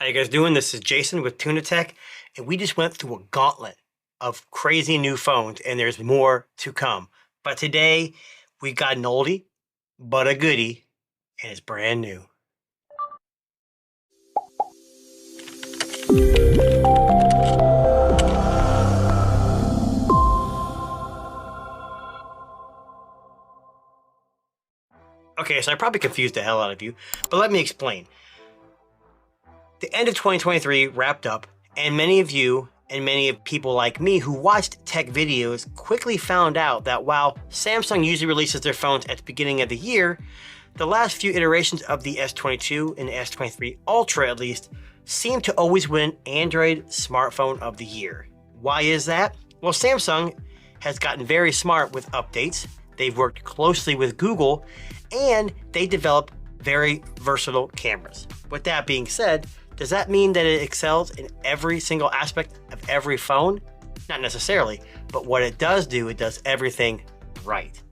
How you guys doing? This is Jason with Tuna Tech, and we just went through a gauntlet of crazy new phones, and there's more to come. But today, we got an oldie, but a goodie, and it's brand new. Okay, so I probably confused the hell out of you, but let me explain. The end of 2023 wrapped up, and many of you and many of people like me who watched tech videos quickly found out that while Samsung usually releases their phones at the beginning of the year, the last few iterations of the S22 and the S23 Ultra at least seem to always win Android Smartphone of the Year. Why is that? Well, Samsung has gotten very smart with updates. They've worked closely with Google, and they develop very versatile cameras. With that being said, does that mean that it excels in every single aspect of every phone? Not necessarily, but what it does do, it does everything right.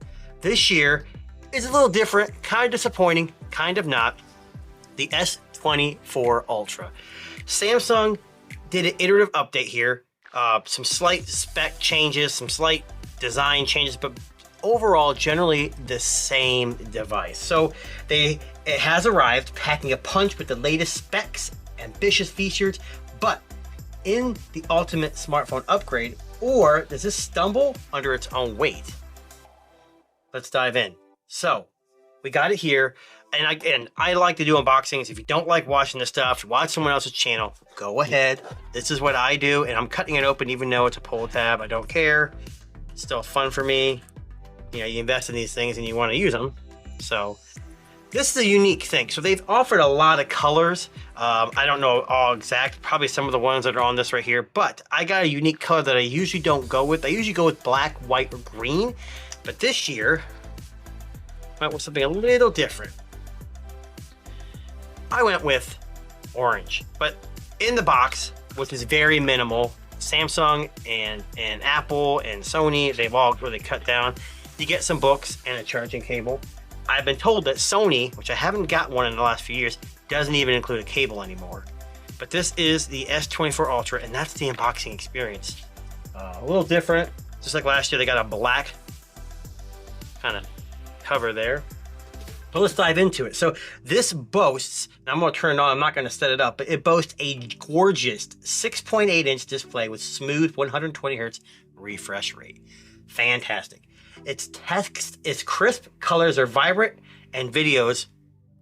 This year is a little different, kind of disappointing, kind of not. The S24 Ultra. Samsung did an iterative update here, some slight spec changes, some slight design changes, but overall generally the same device. So it has arrived packing a punch with the latest specs, ambitious features, but in the ultimate smartphone upgrade, or does this stumble under its own weight? Let's dive in. So we got it here, and I like to do unboxings. If you don't like watching this stuff, watch someone else's channel, go ahead. This is what I do, and I'm cutting it open even though it's a pull tab. I don't care. It's still fun for me. You know, you invest in these things and you want to use them. So this is a unique thing. So they've offered a lot of colors. I don't know all exact, probably some of the ones that are on this right here, but I got a unique color that I usually don't go with. I usually go with black, white, or green, but this year I went with something a little different. I went with orange, but in the box, which is very minimal, Samsung and Apple and Sony, they've all really cut down. You get some books and a charging cable. I've been told that Sony, which I haven't got one in the last few years, doesn't even include a cable anymore. But this is the S24 Ultra, and that's the unboxing experience. A little different. Just like last year, they got a black kind of cover there. But let's dive into it. So this boasts, and I'm going to turn it on, I'm not going to set it up, but it boasts a gorgeous 6.8-inch display with smooth 120 Hz refresh rate. Fantastic. Its text is crisp, colors are vibrant, and videos,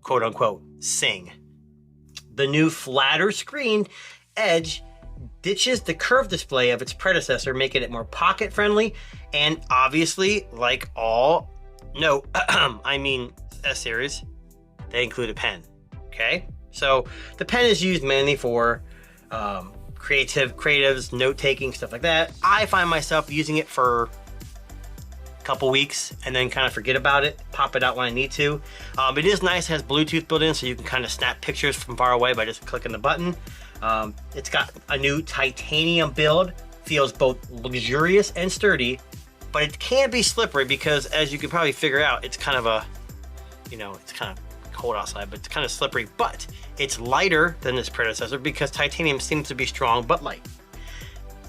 quote unquote, sing. The new flatter screen edge ditches the curved display of its predecessor, making it more pocket friendly, and obviously, like all, S series, they include a pen, okay? So the pen is used mainly for creatives, note-taking, stuff like that. I find myself using it for couple weeks and then kind of forget about it, pop it out when I need to. It is nice, it has Bluetooth built in, so you can kind of snap pictures from far away by just clicking the button. It's got a new titanium build, feels both luxurious and sturdy, but it can be slippery because, as you can probably figure out, it's kind of a, it's kind of cold outside, but it's kind of slippery, but it's lighter than its predecessor because titanium seems to be strong but light.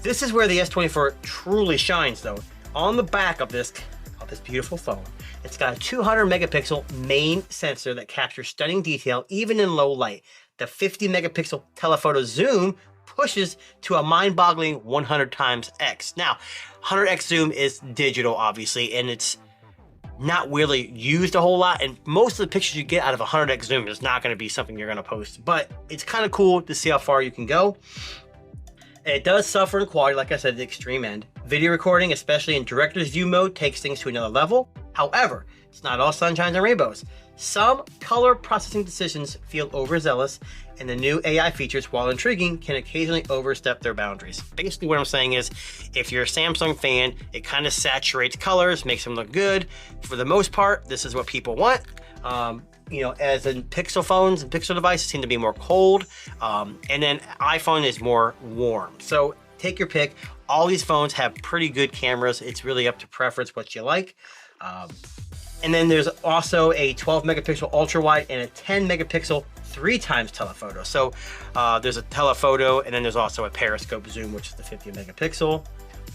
This is where the S24 truly shines though. On the back of this beautiful phone, it's got a 200 megapixel main sensor that captures stunning detail even in low light. The 50 megapixel telephoto zoom pushes to a mind-boggling 100 times X. Now, 100x zoom is digital, obviously, and it's not really used a whole lot, and most of the pictures you get out of 100x zoom is not going to be something you're going to post, but it's kind of cool to see how far you can go. It does suffer in quality, like I said, at the extreme end. Video recording, especially in director's view mode, takes things to another level. However, it's not all sunshines and rainbows. Some color processing decisions feel overzealous, and the new AI features, while intriguing, can occasionally overstep their boundaries. Basically what I'm saying is, if you're a Samsung fan, it kind of saturates colors, makes them look good. For the most part, this is what people want. As in Pixel phones and Pixel devices seem to be more cold, and then iPhone is more warm. So take your pick. All these phones have pretty good cameras. It's really up to preference what you like. And then there's also a 12 megapixel ultra wide and a 10 megapixel 3x telephoto. So there's a telephoto, and then there's also a periscope zoom, which is the 50 megapixel.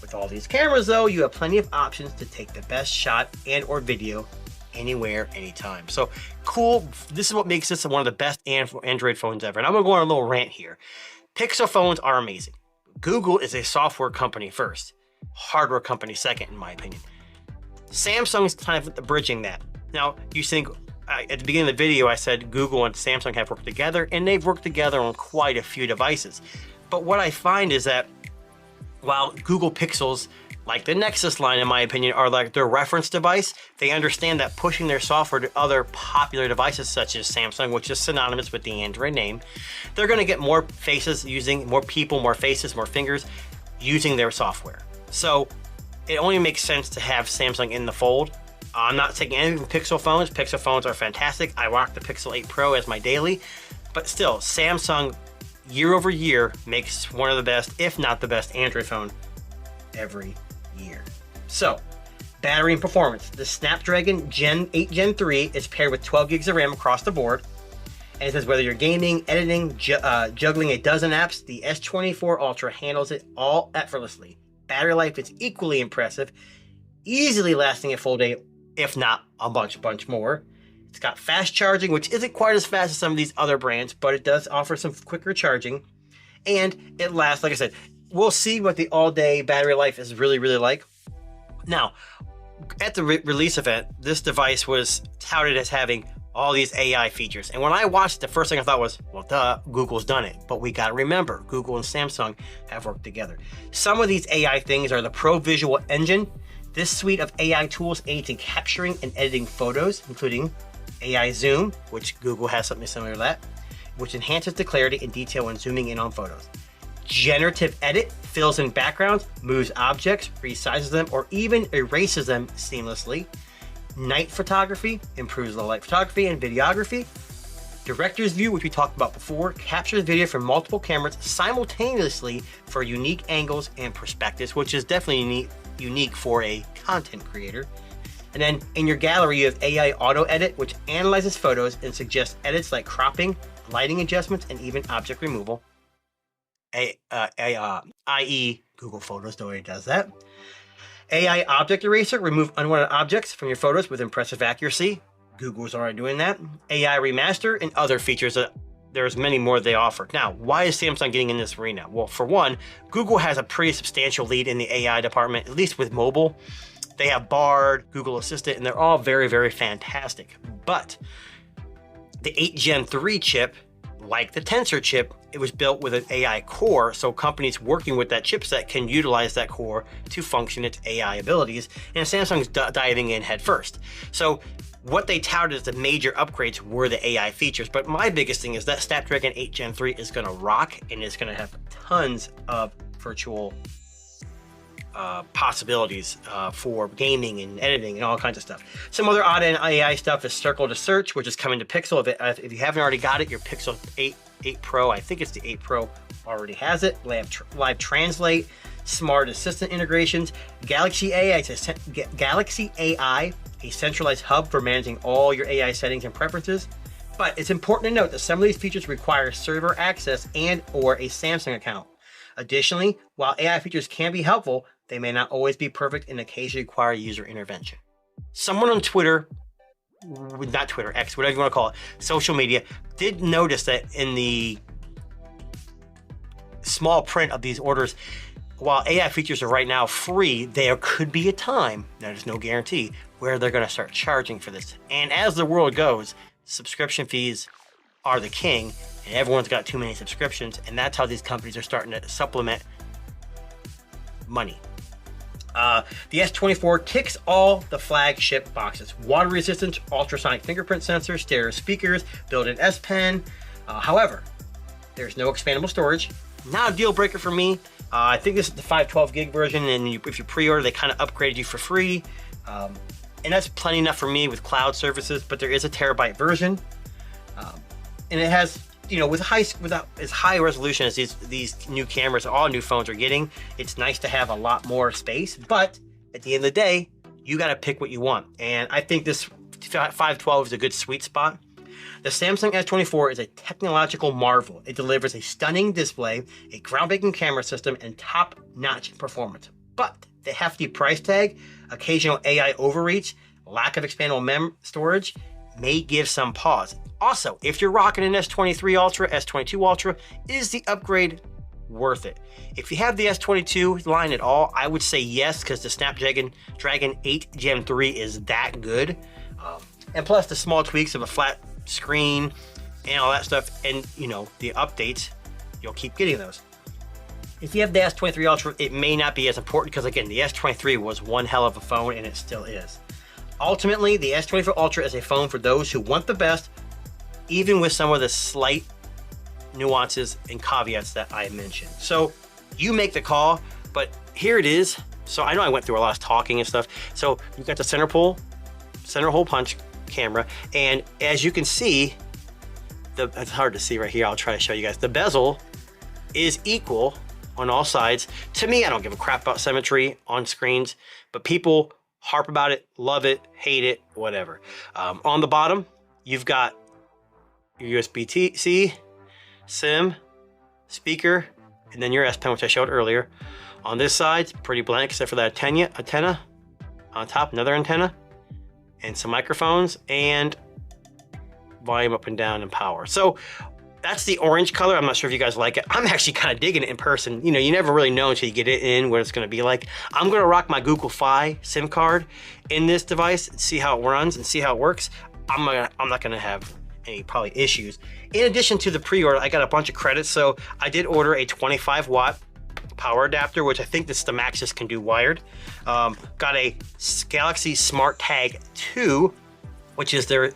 With all these cameras though, you have plenty of options to take the best shot and or video anywhere, anytime. So cool. This is what makes this one of the best Android phones ever. And I'm gonna go on a little rant here. Pixel phones are amazing. Google is a software company first, hardware company second, in my opinion. Samsung is kind of bridging that. Now, you think, at the beginning of the video, I said Google and Samsung have worked together, and they've worked together on quite a few devices. But what I find is that while Google Pixels, like the Nexus line, in my opinion, are like their reference device, they understand that pushing their software to other popular devices such as Samsung, which is synonymous with the Android name, they're gonna get more faces using, more people, more faces, more fingers using their software. So it only makes sense to have Samsung in the fold. I'm not taking anything from Pixel phones. Pixel phones are fantastic. I rock the Pixel 8 Pro as my daily, but still, Samsung year over year makes one of the best, if not the best, Android phone every year. So, battery and performance. The Snapdragon Gen 8 Gen 3 is paired with 12 gigs of RAM across the board. And it says whether you're gaming, editing, juggling a dozen apps, the S24 Ultra handles it all effortlessly. Battery life is equally impressive, easily lasting a full day, if not a bunch more. It's got fast charging, which isn't quite as fast as some of these other brands, but it does offer some quicker charging. And it lasts, like I said, we'll see what the all-day battery life is really like. Now, at the release event, this device was touted as having all these AI features. And when I watched, the first thing I thought was, well, duh, Google's done it. But we gotta remember, Google and Samsung have worked together. Some of these AI things are the Pro Visual Engine. This suite of AI tools aids in capturing and editing photos, including AI Zoom, which Google has something similar to that, which enhances the clarity and detail when zooming in on photos. Generative Edit fills in backgrounds, moves objects, resizes them, or even erases them seamlessly. Night photography improves the light photography and videography. Director's View, which we talked about before, captures video from multiple cameras simultaneously for unique angles and perspectives, which is definitely unique for a content creator. And then in your gallery, you have AI Auto Edit, which analyzes photos and suggests edits like cropping, lighting adjustments, and even object removal. i.e. Google Photos already does that. AI Object Eraser, remove unwanted objects from your photos with impressive accuracy. Google's already doing that. AI Remaster and other features. There's many more they offer. Now, why is Samsung getting in this arena? Well, for one, Google has a pretty substantial lead in the AI department, at least with mobile. They have Bard, Google Assistant, and they're all very fantastic. But the 8 Gen 3 chip, like the Tensor chip, it was built with an AI core, so companies working with that chipset can utilize that core to function its AI abilities, and Samsung's diving in head first. So what they touted as the major upgrades were the AI features, but my biggest thing is that Snapdragon 8 Gen 3 is going to rock, and it's going to have tons of virtual possibilities for gaming and editing and all kinds of stuff. Some other odd and AI stuff is Circle to Search, which is coming to Pixel. If you haven't already got it, your Pixel 8 Pro, I think it's the 8 Pro, already has it. Live Translate, Smart Assistant integrations, Galaxy AI, a centralized hub for managing all your AI settings and preferences. But it's important to note that some of these features require server access and or a Samsung account. Additionally, while AI features can be helpful, they may not always be perfect and occasionally require user intervention. Someone on Twitter, not Twitter, X, whatever you want to call it, social media, did notice that in the small print of these orders, while AI features are right now free, there could be a time, there's no guarantee, where they're going to start charging for this. And as the world goes, subscription fees are the king, and everyone's got too many subscriptions, and that's how these companies are starting to supplement money. The S24 ticks all the flagship boxes. Water resistant, ultrasonic fingerprint sensor, stereo speakers, built-in S Pen. However, there's no expandable storage. Not a deal breaker for me. I think this is the 512 gig version, and if you pre-order, they kind of upgraded you for free. And that's plenty enough for me with cloud services, but there is a terabyte version. And it has, you know, with as high resolution as these new cameras, all new phones are getting, it's nice to have a lot more space, but at the end of the day, you got to pick what you want. And I think this 512 is a good sweet spot. The Samsung S24 is a technological marvel. It delivers a stunning display, a groundbreaking camera system, and top-notch performance. But the hefty price tag, occasional AI overreach, lack of expandable storage may give some pause. Also, if you're rocking an S23 Ultra, S22 Ultra, is the upgrade worth it? If you have the S22 line at all, I would say yes, because the Snapdragon 8 Gen 3 is that good. And plus the small tweaks of a flat screen and all that stuff, and you know, the updates, you'll keep getting those. If you have the S23 Ultra, it may not be as important because again, the S23 was one hell of a phone and it still is. Ultimately, the S24 Ultra is a phone for those who want the best, even with some of the slight nuances and caveats that I mentioned. So you make the call, but here it is. So I know I went through a lot of talking and stuff. So you've got the center hole punch camera, and as you can see, it's hard to see right here, I'll try to show you guys, the bezel is equal on all sides. To me, I don't give a crap about symmetry on screens, but people harp about it, love it, hate it, whatever. On the bottom, you've got your USB-C, SIM, speaker, and then your S Pen, which I showed earlier. On this side, pretty blank except for that antenna. On top, another antenna, and some microphones, and volume up and down and power. So that's the orange color. I'm not sure if you guys like it. I'm actually kind of digging it in person. You know, you never really know until you get it in what it's going to be like. I'm going to rock my Google Fi SIM card in this device and see how it runs and see how it works. I'm not going to have any probably issues. In addition to the pre-order, I got a bunch of credits. So I did order a 25 watt power adapter, which I think this the max this can do wired. Got a Galaxy Smart Tag 2, which is their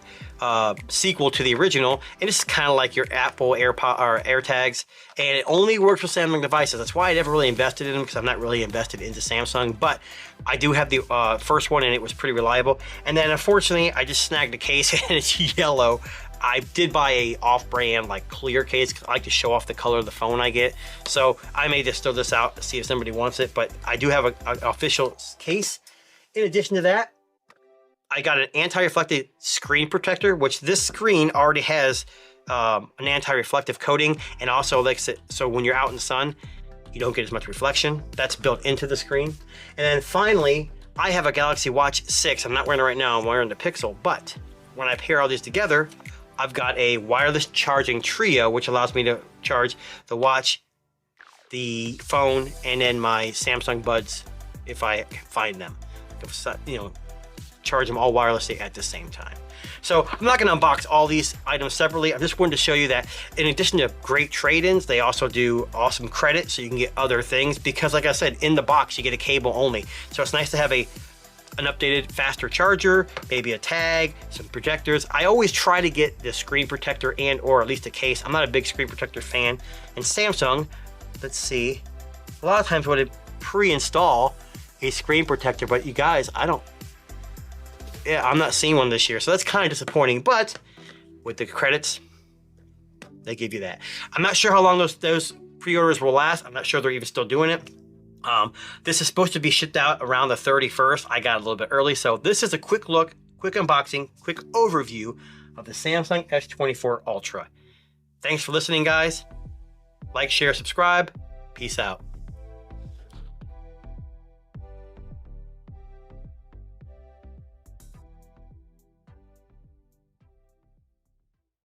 sequel to the original, and it's kind of like your Apple AirTags, and it only works with Samsung devices. That's why I never really invested in them, because I'm not really invested into Samsung, but I do have the first one, and it was pretty reliable. And then unfortunately, I just snagged a case, and it's yellow. I did buy a off-brand like clear case because I like to show off the color of the phone I get. So I may just throw this out to see if somebody wants it, but I do have an official case. In addition to that, I got an anti-reflective screen protector, which this screen already has an anti-reflective coating, and also like so when you're out in the sun, you don't get as much reflection. That's built into the screen. And then finally, I have a Galaxy Watch 6. I'm not wearing it right now, I'm wearing the Pixel, but when I pair all these together, I've got a wireless charging trio, which allows me to charge the watch, the phone, and then my Samsung Buds if I find them. You know, charge them all wirelessly at the same time. So I'm not going to unbox all these items separately. I just wanted to show you that in addition to great trade-ins, they also do awesome credit so you can get other things, because like I said, in the box you get a cable only. So it's nice to have an updated faster charger, maybe a tag, some projectors. I always try to get the screen protector and or at least a case. I'm not a big screen protector fan. And Samsung, let's see, a lot of times would pre-install a screen protector, but you guys, I'm not seeing one this year, so that's kind of disappointing. But with the credits, they give you that. I'm not sure how long those pre-orders will last. I'm not sure they're even still doing it. This is supposed to be shipped out around the 31st. I got a little bit early, so this is a quick look, quick unboxing, quick overview of the Samsung S24 Ultra. Thanks for listening, guys. Like, share, subscribe. Peace out.